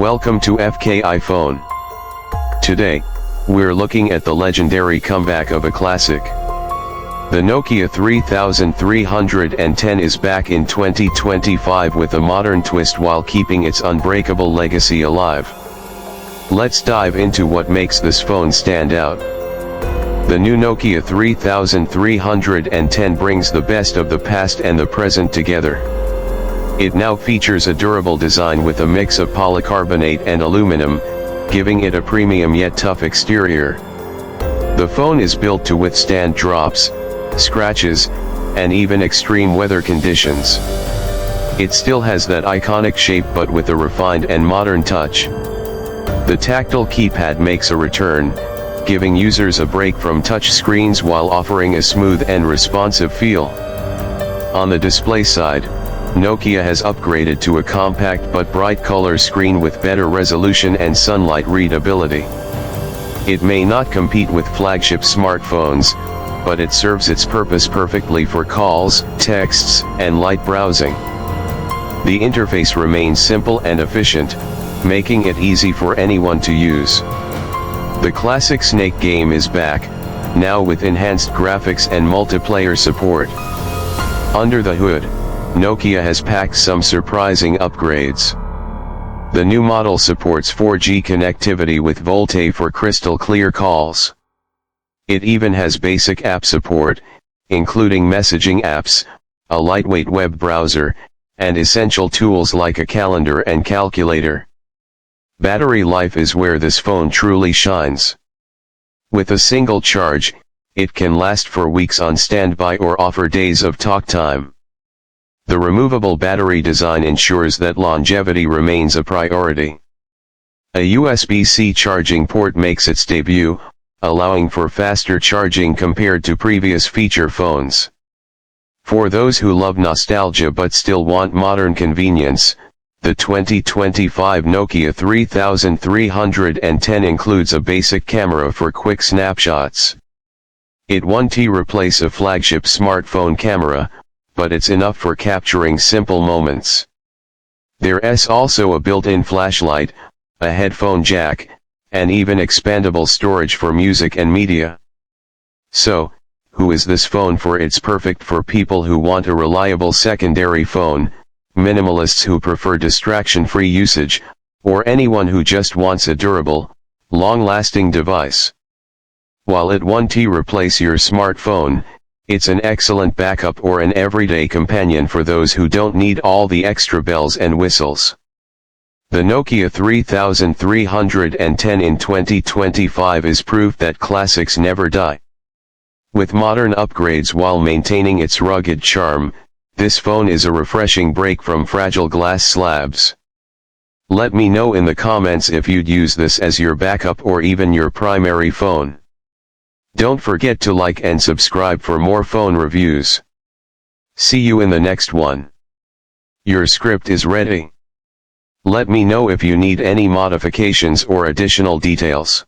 Welcome to FK iPhone. Today, we're looking at the legendary comeback of a classic. The Nokia 3310 is back in 2025 with a modern twist while keeping its unbreakable legacy alive. Let's dive into what makes this phone stand out. The new Nokia 3310 brings the best of the past and the present together. It now features a durable design with a mix of polycarbonate and aluminum, giving it a premium yet tough exterior. The phone is built to withstand drops, scratches, and even extreme weather conditions. It still has that iconic shape but with a refined and modern touch. The tactile keypad makes a return, giving users a break from touch screens while offering a smooth and responsive feel. On the display side, Nokia has upgraded to a compact but bright color screen with better resolution and sunlight readability. It may not compete with flagship smartphones, but it serves its purpose perfectly for calls, texts, and light browsing. The interface remains simple and efficient, making it easy for anyone to use. The classic Snake game is back, now with enhanced graphics and multiplayer support. Under the hood, Nokia has packed some surprising upgrades. The new model supports 4G connectivity with VoLTE for crystal clear calls. It even has basic app support, including messaging apps, a lightweight web browser, and essential tools like a calendar and calculator. Battery life is where this phone truly shines. With a single charge, it can last for weeks on standby or offer days of talk time. The removable battery design ensures that longevity remains a priority. A USB-C charging port makes its debut, allowing for faster charging compared to previous feature phones. For those who love nostalgia but still want modern convenience, the 2025 Nokia 3310 includes a basic camera for quick snapshots. It won't replace a flagship smartphone camera, but it's enough for capturing simple moments. There's also a built-in flashlight, a headphone jack, and even expandable storage for music and media. So, who is this phone for? It's perfect for people who want a reliable secondary phone, minimalists who prefer distraction-free usage, or anyone who just wants a durable, long-lasting device. While it won't replace your smartphone, it's an excellent backup or an everyday companion for those who don't need all the extra bells and whistles. The Nokia 3310 in 2025 is proof that classics never die. With modern upgrades while maintaining its rugged charm, this phone is a refreshing break from fragile glass slabs. Let me know in the comments if you'd use this as your backup or even your primary phone. Don't forget to like and subscribe for more phone reviews. See you in the next one. Your script is ready. Let me know if you need any modifications or additional details.